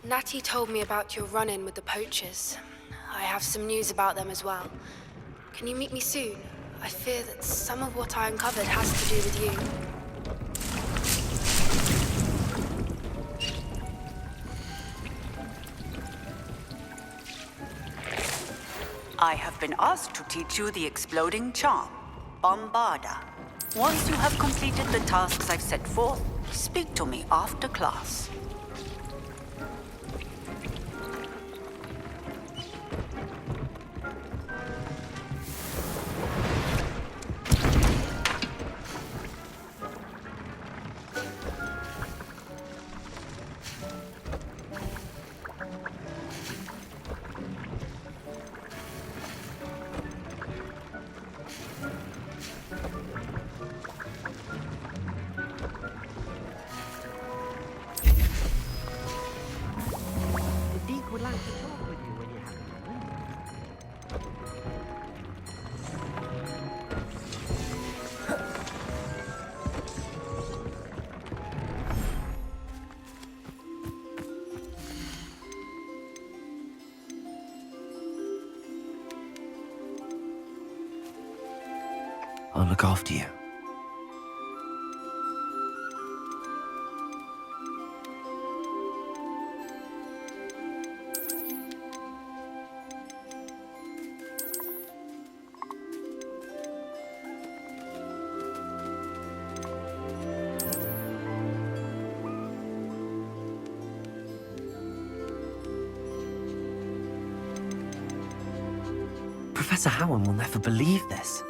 Natty told me about your run-in with the poachers. I have some news about them as well. Can you meet me soon? I fear that some of what I uncovered has to do with you. I have been asked to teach you the exploding charm, Bombarda. Once you have completed the tasks I've set forth, speak to me after class. The Deke would like to talk with you when you have a moment. I'll look after you. Professor Howard will never believe this.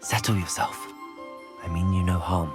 Settle yourself. I mean you no harm.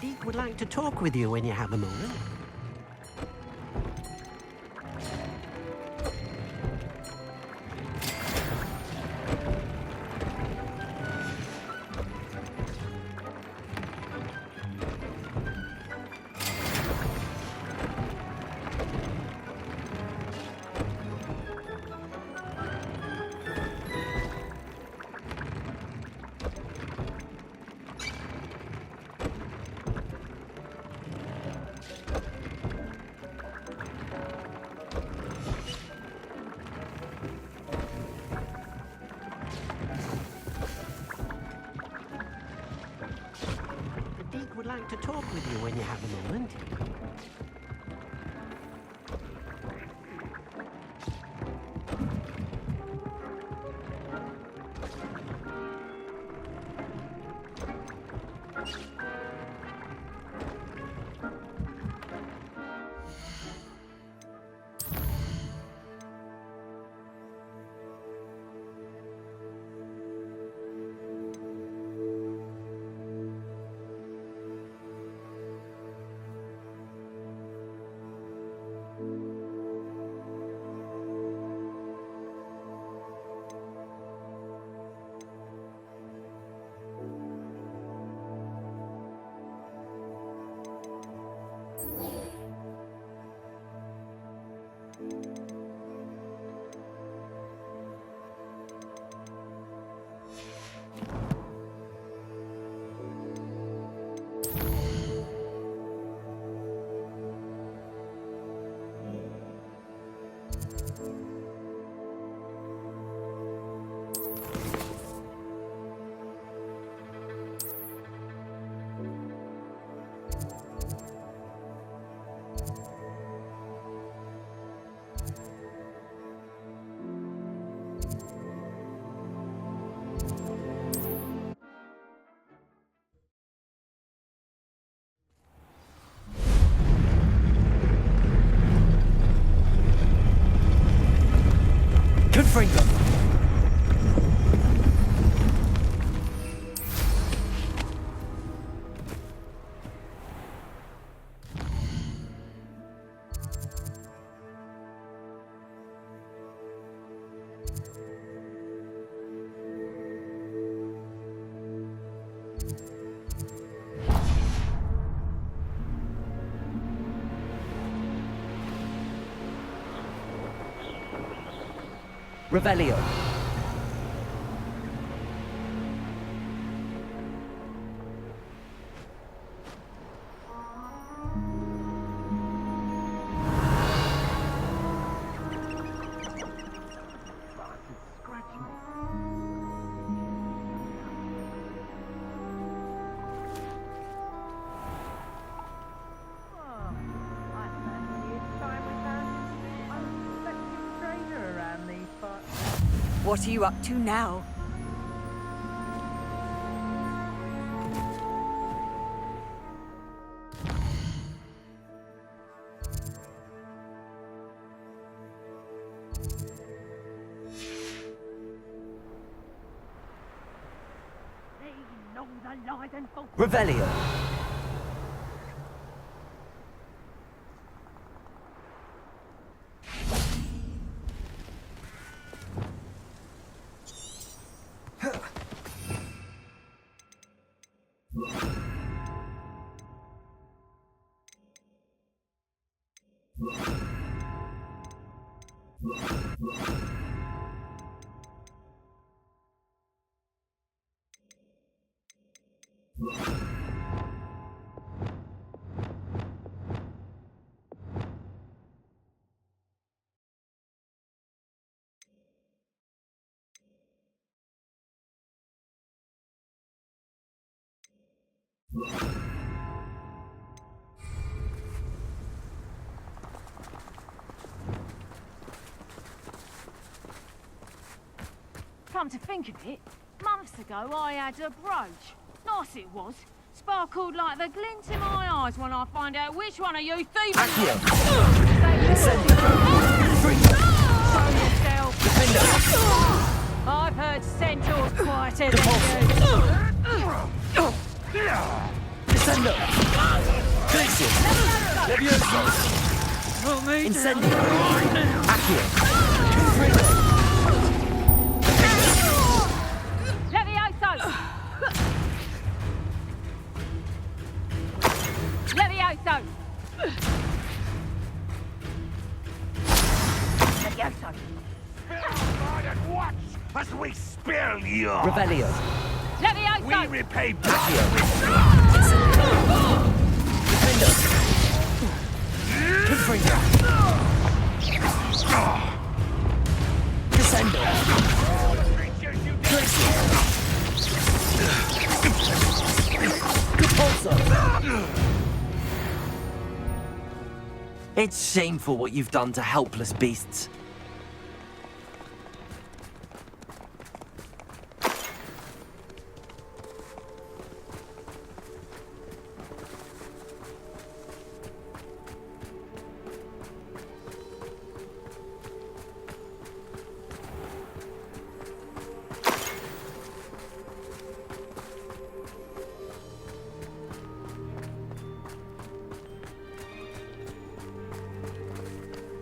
Deke would like to talk with you when you have a moment. Deke would like to talk with you when you have a moment. Confringo! Revelio. What are you up to now? They know the Revelio. Come to think of it, months ago I had a brooch. Nice it was. Sparkled like the glint in my eyes when I find out which one of you thieves... Accio. Show yourself. I've heard centaurs quieter than you. Descendo. Glacius. Levioso. Incendio. Accio. Levioso! Levioso! Levioso! And watch as we spill you! Revelio. Levioso! We repay blood Accio. with blood! Defendo. Confringo. Descendo. Glacius. Compulso. It's shameful what you've done to helpless beasts.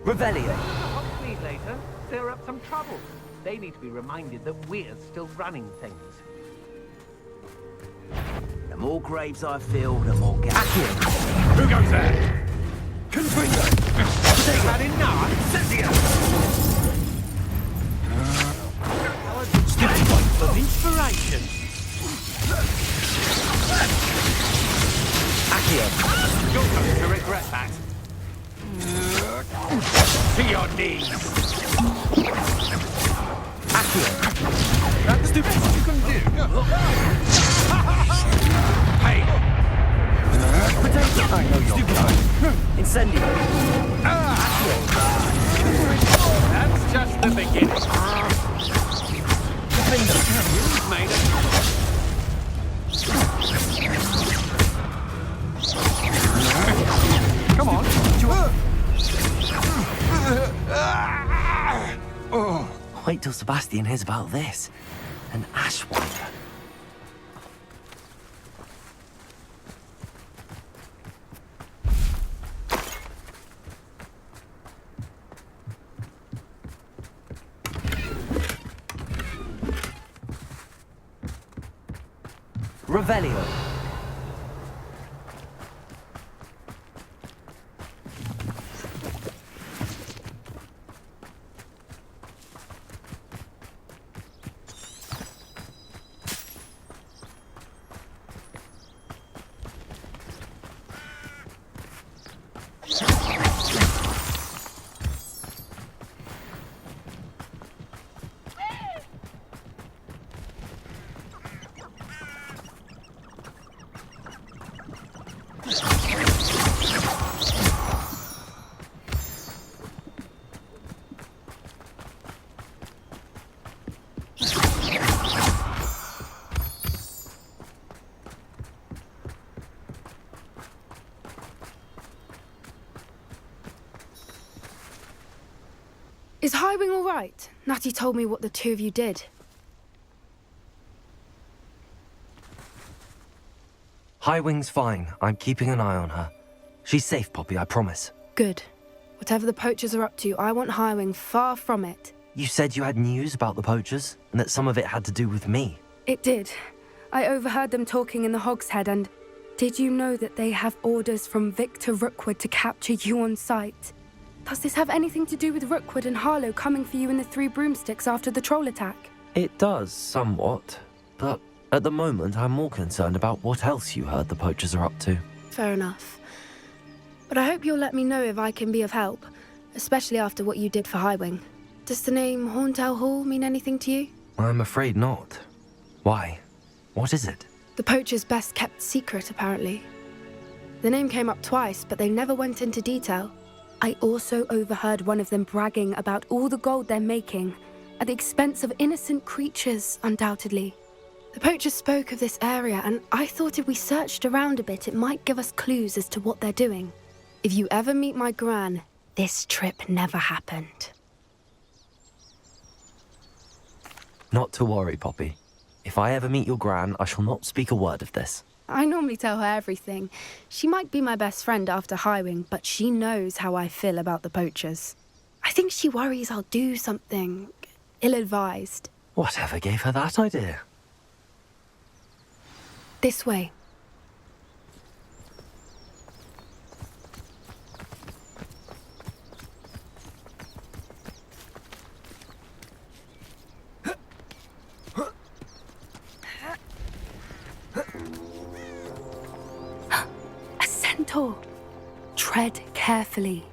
Revelio. Hopefully later, stir up some trouble. They need to be reminded that we're still running things. The more graves I fill, the more gas. Accio. Who goes there? Confringo. They've had enough! Cynthia! Stupid one of inspiration. Accio. You're going to regret that. To your knees! Accio. That's stupid what you can do! Hey! Potato. I know you're stupid. Incendio. Accio. That's just the beginning. Defendo. You've made it. Come on. Wait till Sebastian hears about this. An ash wiper. Revelio. Is Highwing all right? Natty told me what the two of you did. Highwing's fine. I'm keeping an eye on her. She's safe, Poppy, I promise. Good. Whatever the poachers are up to, I want Highwing far from it. You said you had news about the poachers, and that some of it had to do with me. It did. I overheard them talking in the Hogshead, and did you know that they have orders from Victor Rookwood to capture you on sight? Does this have anything to do with Rookwood and Harlow coming for you in the Three Broomsticks after the troll attack? It does, somewhat. But at the moment, I'm more concerned about what else you heard the poachers are up to. Fair enough. But I hope you'll let me know if I can be of help, especially after what you did for Highwing. Does the name Horntail Hall mean anything to you? I'm afraid not. Why? What is it? The poacher's best kept secret, apparently. The name came up twice, but they never went into detail. I also overheard one of them bragging about all the gold they're making, at the expense of innocent creatures, undoubtedly. The poachers spoke of this area, and I thought if we searched around a bit, it might give us clues as to what they're doing. If you ever meet my gran, this trip never happened. Not to worry, Poppy. If I ever meet your gran, I shall not speak a word of this. I normally tell her everything. She might be my best friend after Highwing, but she knows how I feel about the poachers. I think she worries I'll do something ill-advised. Whatever gave her that idea? This way. A centaur. Tread carefully.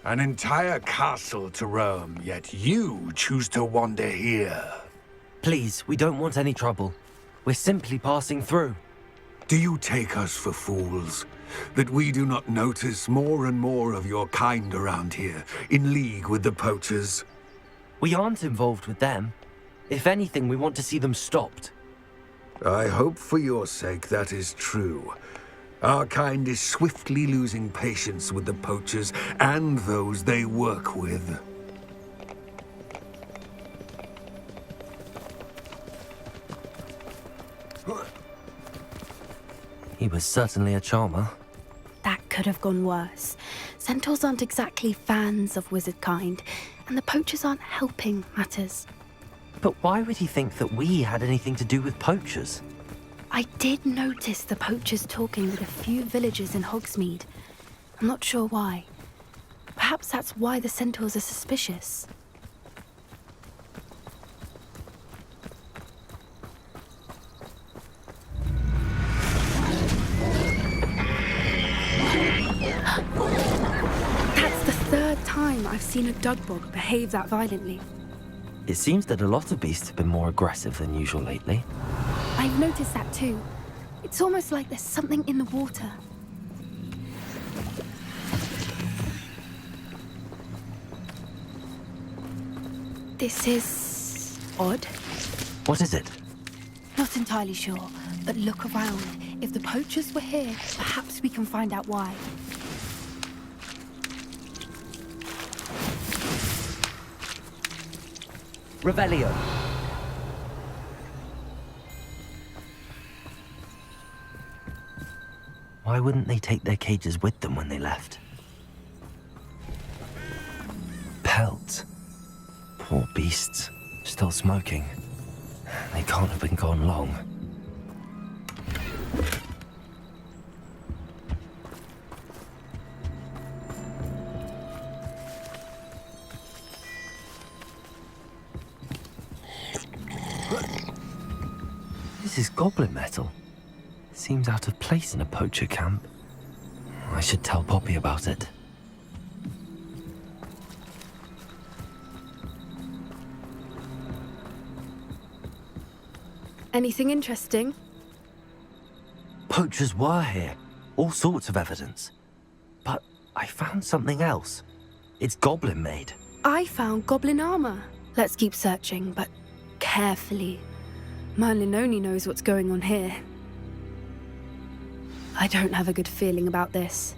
An entire castle to roam, yet you choose to wander here. Please, we don't want any trouble. We're simply passing through. Do you take us for fools? That we do not notice more and more of your kind around here, in league with the poachers? We aren't involved with them. If anything, we want to see them stopped. I hope for your sake that is true. Our kind is swiftly losing patience with the poachers and those they work with. He was certainly a charmer. That could have gone worse. Centaurs aren't exactly fans of wizard kind, and the poachers aren't helping matters. But why would he think that we had anything to do with poachers? I did notice the poachers talking with a few villagers in Hogsmeade. I'm not sure why. Perhaps that's why the centaurs are suspicious. That's the third time I've seen a dugbog behave that violently. It seems that a lot of beasts have been more aggressive than usual lately. I've noticed that too. It's almost like there's something in the water. This is odd. What is it? Not entirely sure, but look around. If the poachers were here, perhaps we can find out why. Revelio. Why wouldn't they take their cages with them when they left? Pelt. Poor beasts. Still smoking. They can't have been gone long. This is goblin metal. Seems out of place in a poacher camp. I should tell Poppy about it. Anything interesting? Poachers were here. All sorts of evidence. But I found something else. It's goblin made. I found goblin armor. Let's keep searching, but carefully. Merlin only knows what's going on here. I don't have a good feeling about this.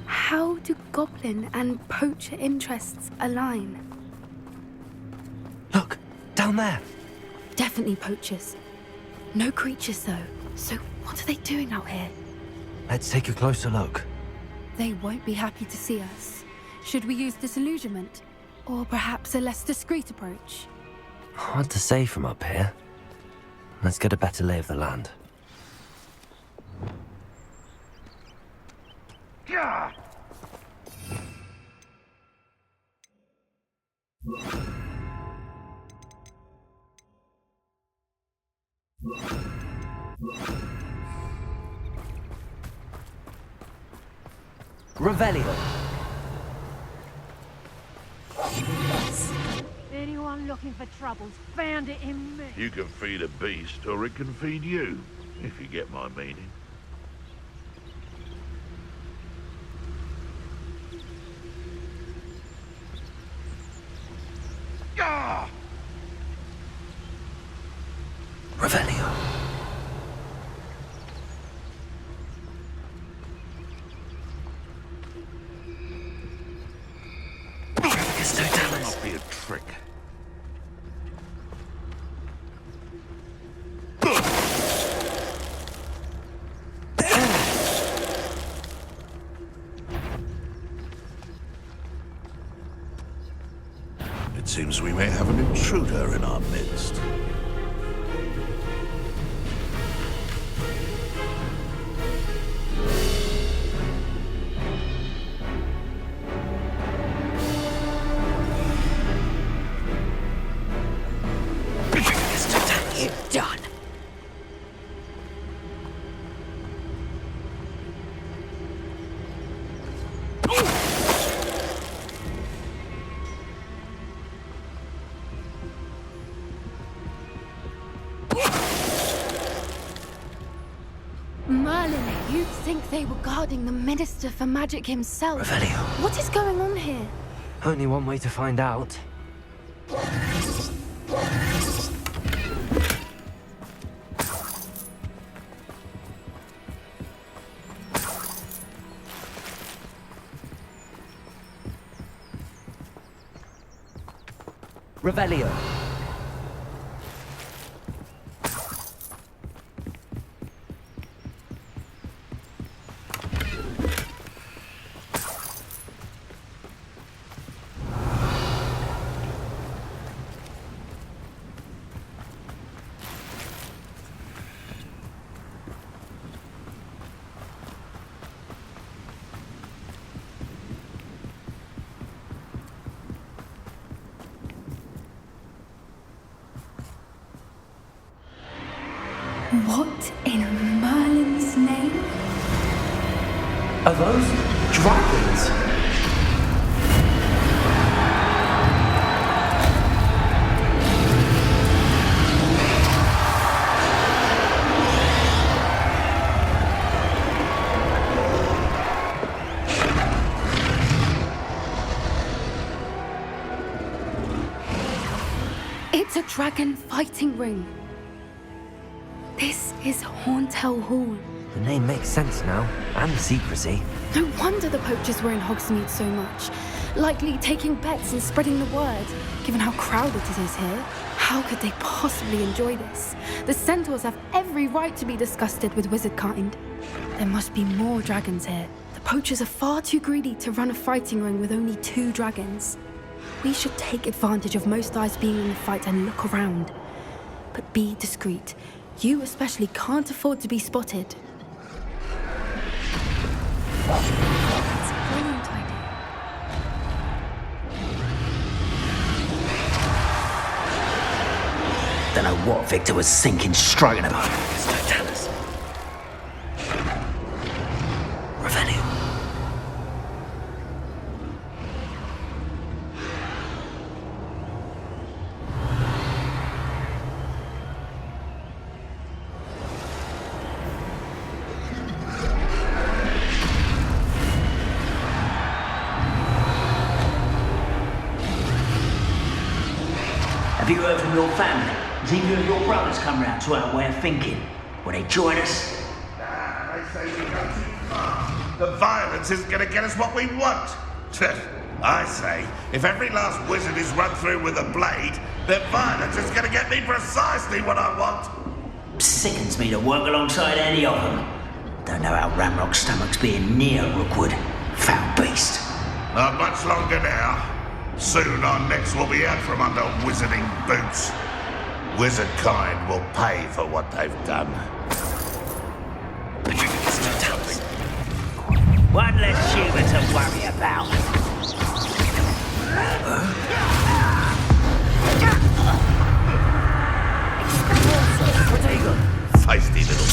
How do goblin and poacher interests align? down there. Definitely poachers. No creatures, though. So what are they doing out here? Let's take a closer look. They won't be happy to see us. Should we use disillusionment? Or perhaps a less discreet approach? Hard to say from up here. Let's get a better lay of the land. Gah! Revelio. Anyone looking for troubles found it in me. You can feed a beast, or it can feed you, if you get my meaning. Gah! Revelio. That'll not be a trick. It seems we may have an intruder in our midst. You're done. Merlin, you'd think they were guarding the Minister for Magic himself. Revelio. What is going on here? Only one way to find out. Revelio. What in Merlin's name? Are those dragons? It's a dragon fighting ring. This is Hauntel Hall. The name makes sense now, and the secrecy. No wonder the poachers were in Hogsmeade so much. Likely taking bets and spreading the word, given how crowded it is here. How could they possibly enjoy this? The centaurs have every right to be disgusted with wizard kind. There must be more dragons here. The poachers are far too greedy to run a fighting ring with only 2 dragons. We should take advantage of most eyes being in the fight and look around. But be discreet. You especially can't afford to be spotted. That's a brilliant idea. Don't know what Victor was thinking, stroking about. Tell us. Revelio. Have you heard from your family? Has either of your brothers come round to our way of thinking? Will they join us? Nah, they say we go too far. The violence isn't going to get us what we want. I say, if every last wizard is run through with a blade, then violence is gonna get me precisely what I want. Sickens me to work alongside any of them. Don't know how Ramrock's stomach's being near Rookwood. Foul beast. Not much longer now. Soon our necks will be out from under wizarding boots. Wizard kind will pay for what they've done. One less human to worry about. Feisty little...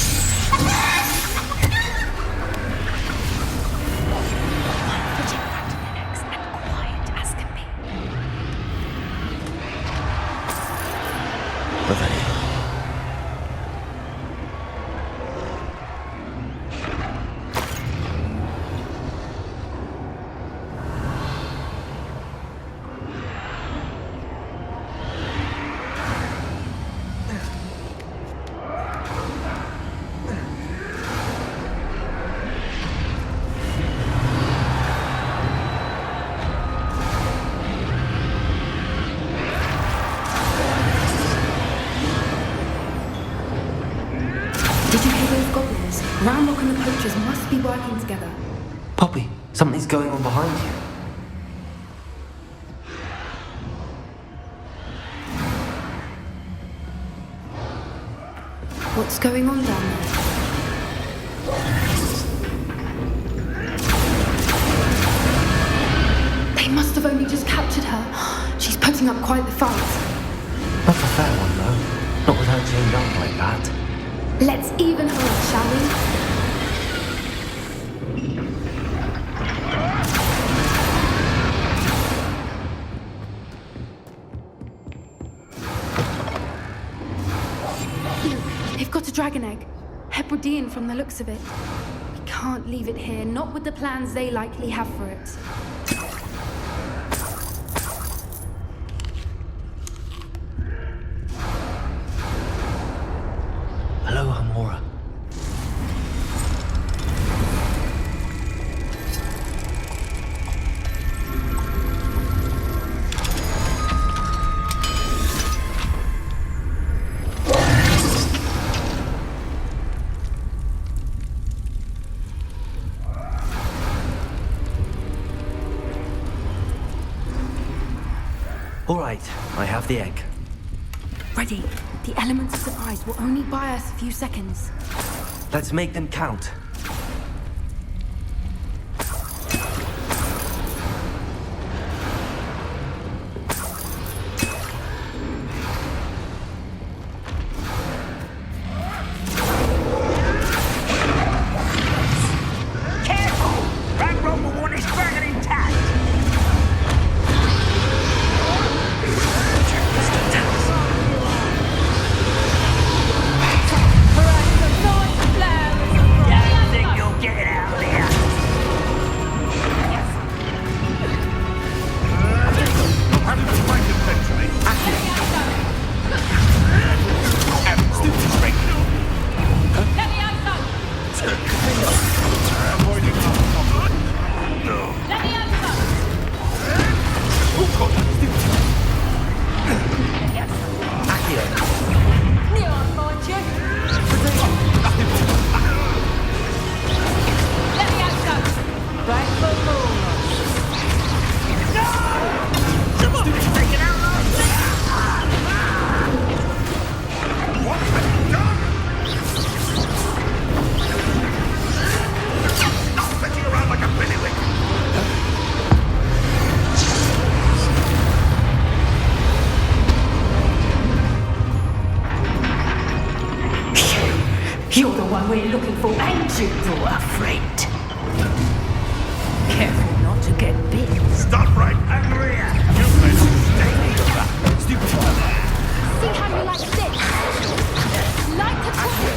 Did you hear those goblins? Ramrock and the poachers must be working together. Poppy, something's going on behind you. What's going on down there? They must have only just captured her. She's putting up quite the fight. Not a fair one, though. Not with her chained up like that. Let's even her, shall we? They've got a dragon egg. Hebridean from the looks of it. We can't leave it here, not with the plans they likely have for it. Hello, Hamora. All right, I have the egg. Ready. The elements of surprise will only buy us a few seconds. Let's make them count. Careful! Ramrock will want his dragon intact! Don't think you'll get it out of here! How did the fight eventually? Stupid strength. Avoiding our problem. No. Oh, God, what have you done? Stop fetching around like a pinnywig. You're the one we're looking for, ain't you, daughter friend? Careful not to get bit. Stop right and rear. You made a mistake. Stupid one. See how you like this? Like a dragon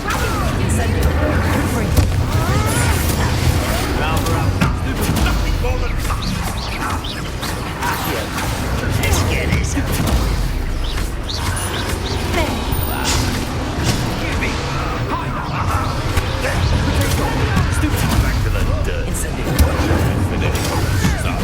Nothing more than Let's get this out. back to the dirt. Finish. Stop.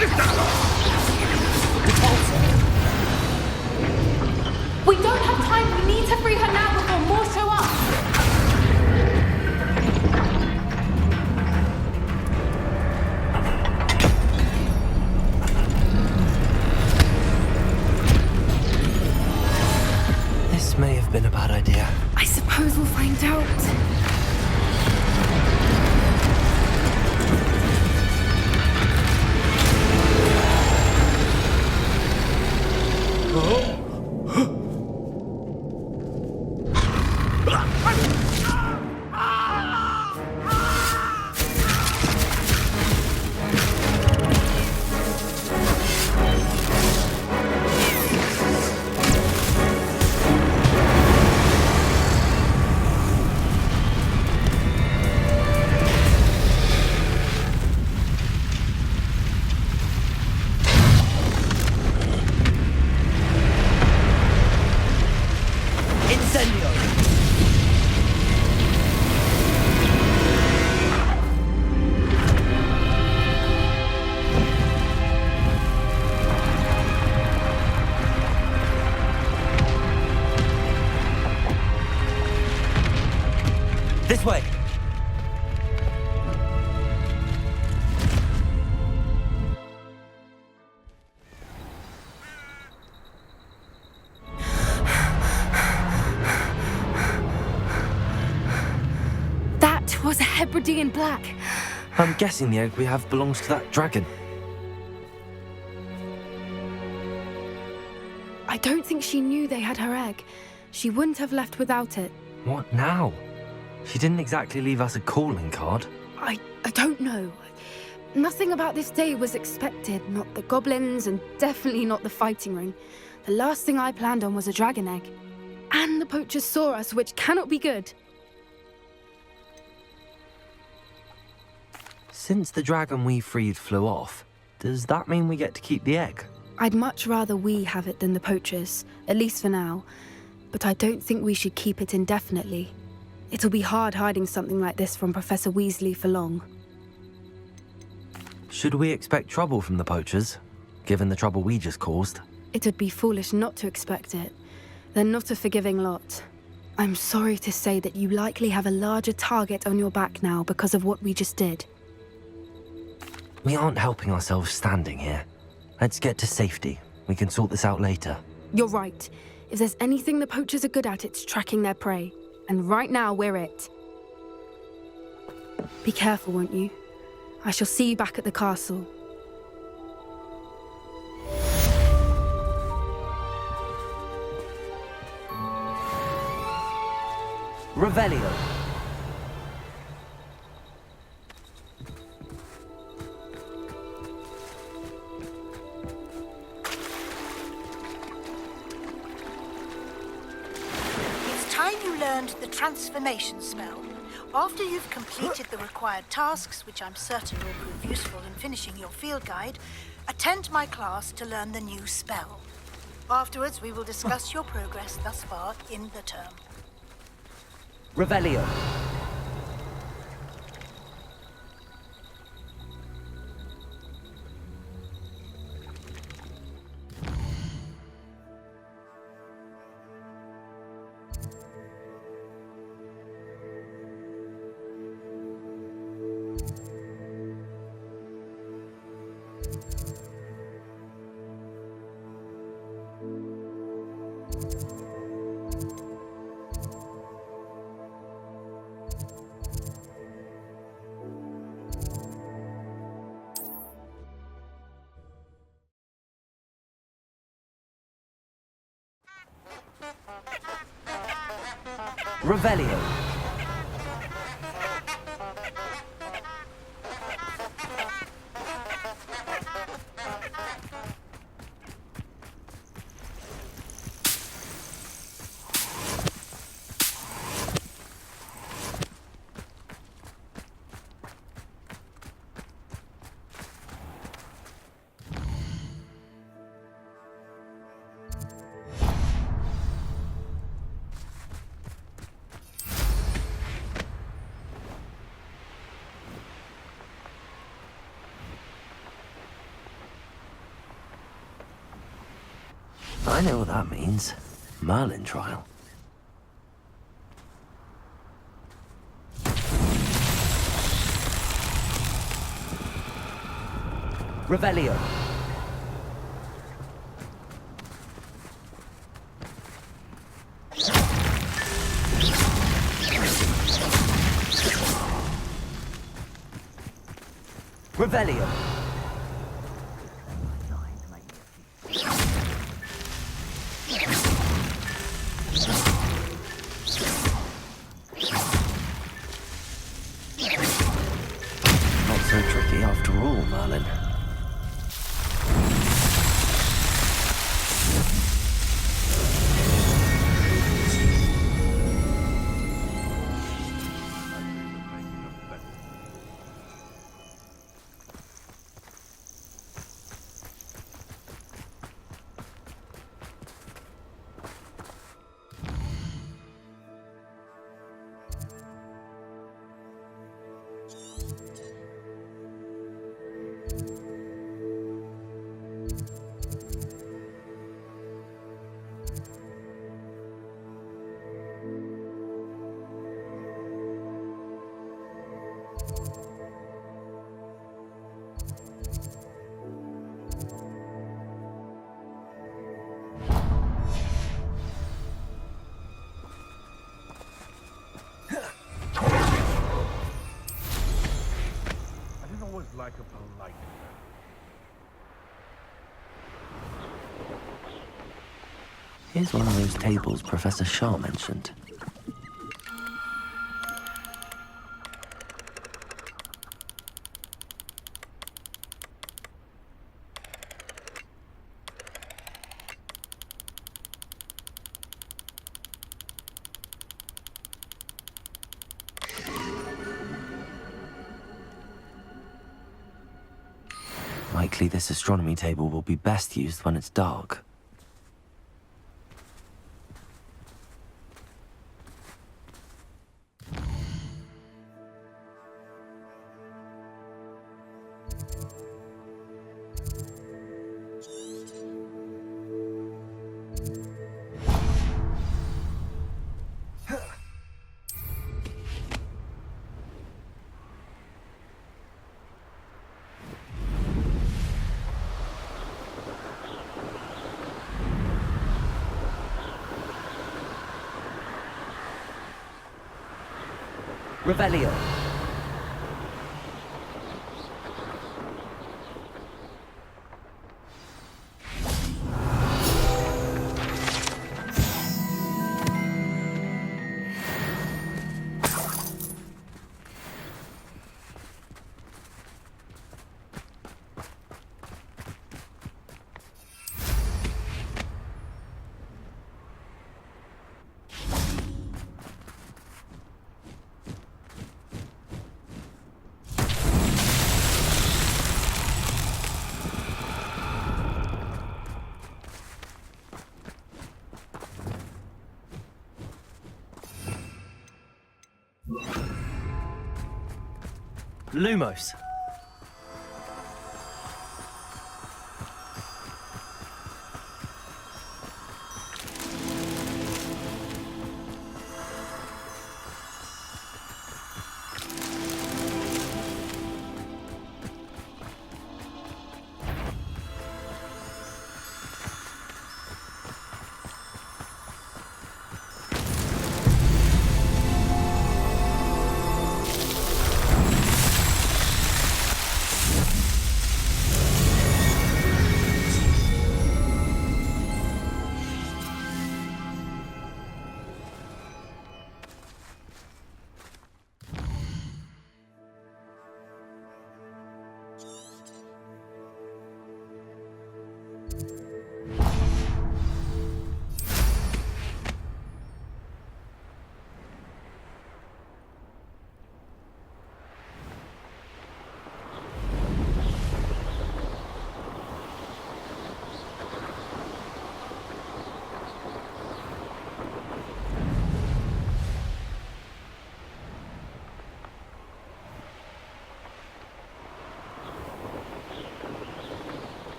We don't have time. We need to free her now before more show up. This may have been a bad idea. I suppose we'll find out. This way! That was a Hebridean black. I'm guessing the egg we have belongs to that dragon. I don't think she knew they had her egg. She wouldn't have left without it. What now? She didn't exactly leave us a calling card. I don't know. Nothing about this day was expected. Not the goblins, and definitely not the fighting ring. The last thing I planned on was a dragon egg. And the poachers saw us, which cannot be good. Since the dragon we freed flew off, does that mean we get to keep the egg? I'd much rather we have it than the poachers, at least for now. But I don't think we should keep it indefinitely. It'll be hard hiding something like this from Professor Weasley for long. Should we expect trouble from the poachers, given the trouble we just caused? It would be foolish not to expect it. They're not a forgiving lot. I'm sorry to say that you likely have a larger target on your back now because of what we just did. We aren't helping ourselves standing here. Let's get to safety. We can sort this out later. You're right. If there's anything the poachers are good at, it's tracking their prey. And right now, we're it. Be careful, won't you? I shall see you back at the castle. Revelio. The transformation spell. After you've completed the required tasks, which I'm certain will prove useful in finishing your field guide, attend my class to learn the new spell. Afterwards, we will discuss your progress thus far in the term. Revelio. Revelio. I know what that means. Merlin trial. Revelio. Revelio. Not so tricky after all, Merlin. Like a polite man. Here's one of those tables Professor Shaw mentioned. Likely this astronomy table will be best used when it's dark. Revelio. Lumos.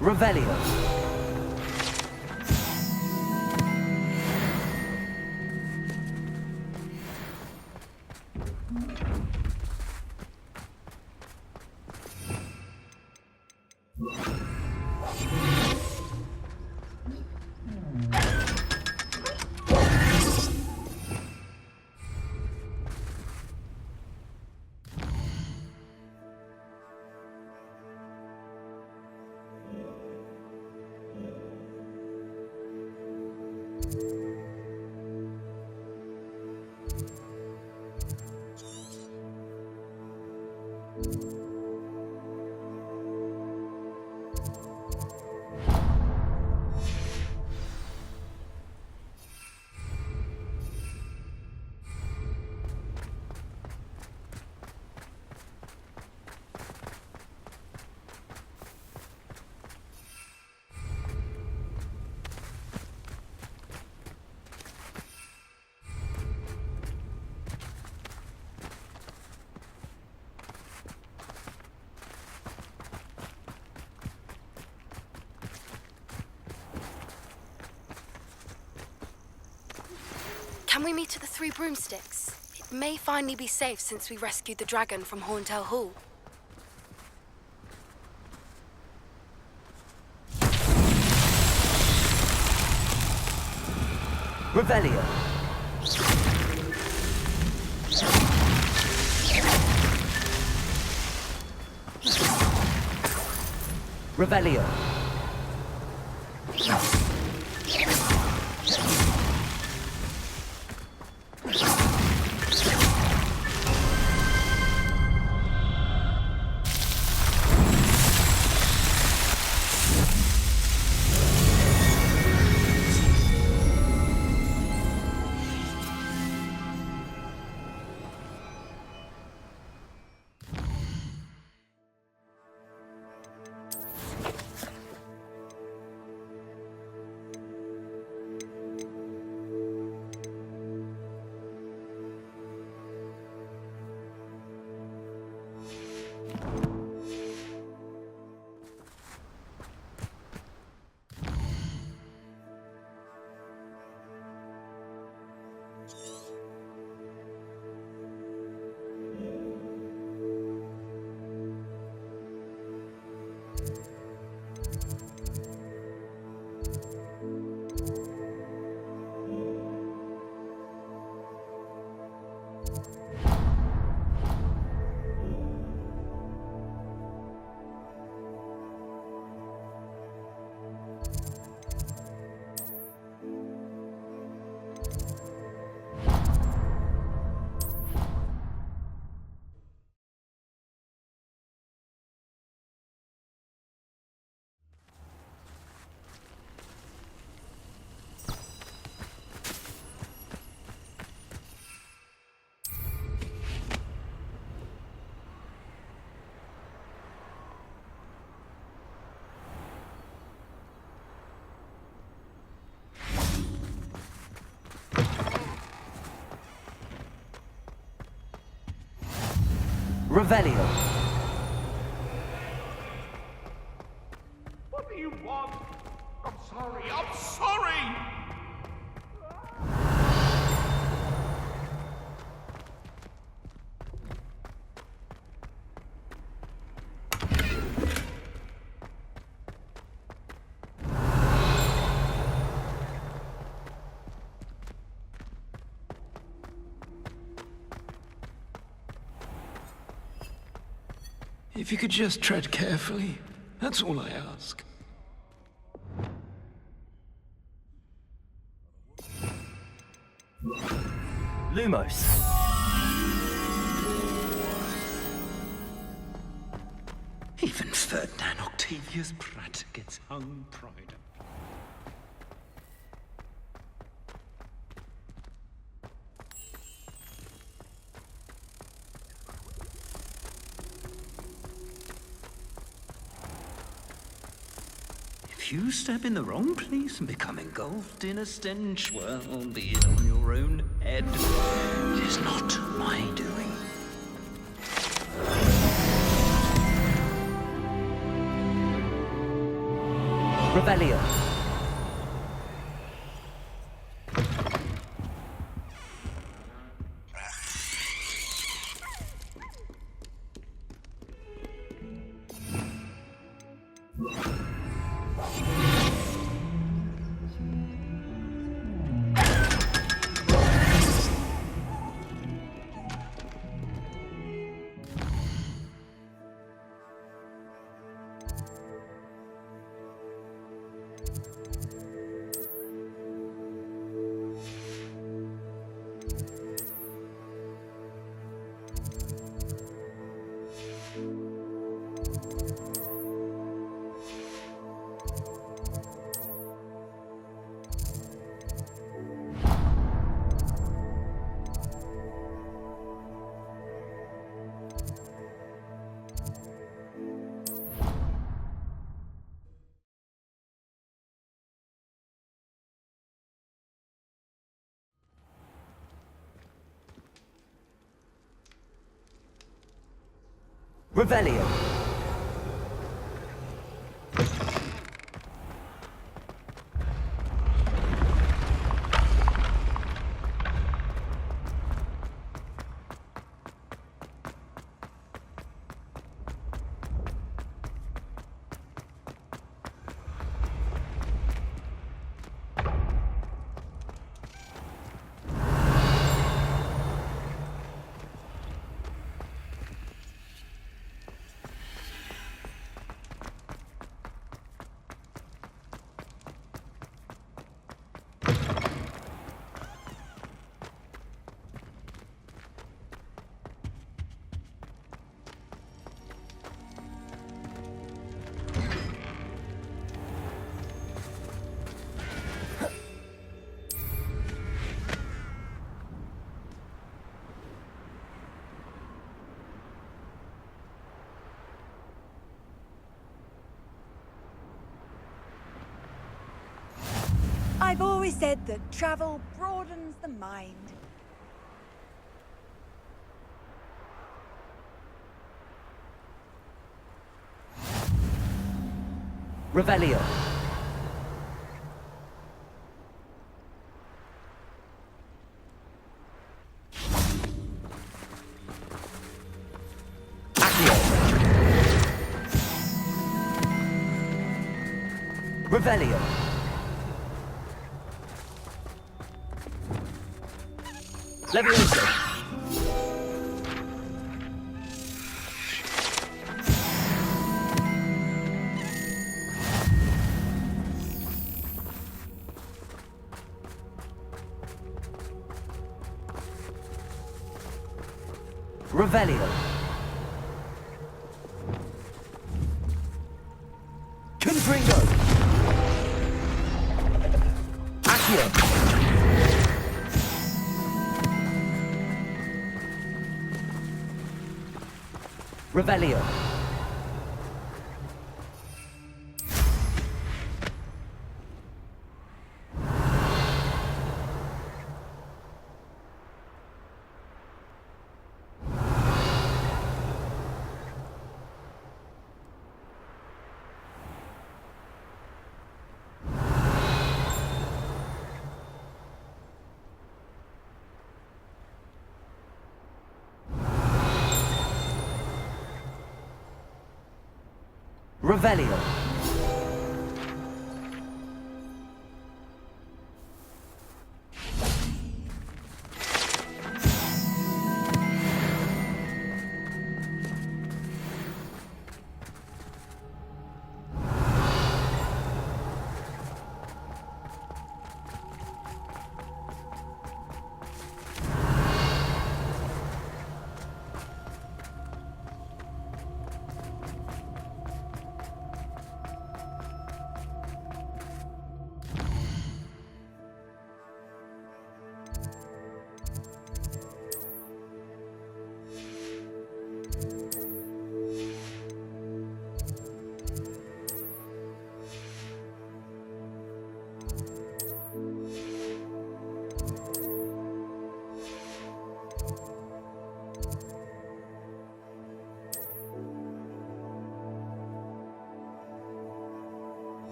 Revelio. Can we meet at the Three Broomsticks? It may finally be safe since we rescued the dragon from Horntail Hall. Revelio. Revelio. Revelio. What do you want? I'm sorry. I'm sorry! If you could just tread carefully, that's all I ask. Lumos. Even Ferdinand Octavius Pratt gets hung pride. If you step in the wrong place and become engulfed in a stench, well, be it on your own head. It is not my doing. Revelio. Revelio. I've always said that travel broadens the mind. Revelio. Accio. Revelio. Levioso. Revelio. Confringo. Accio. Revelio. Revelio.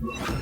Huh?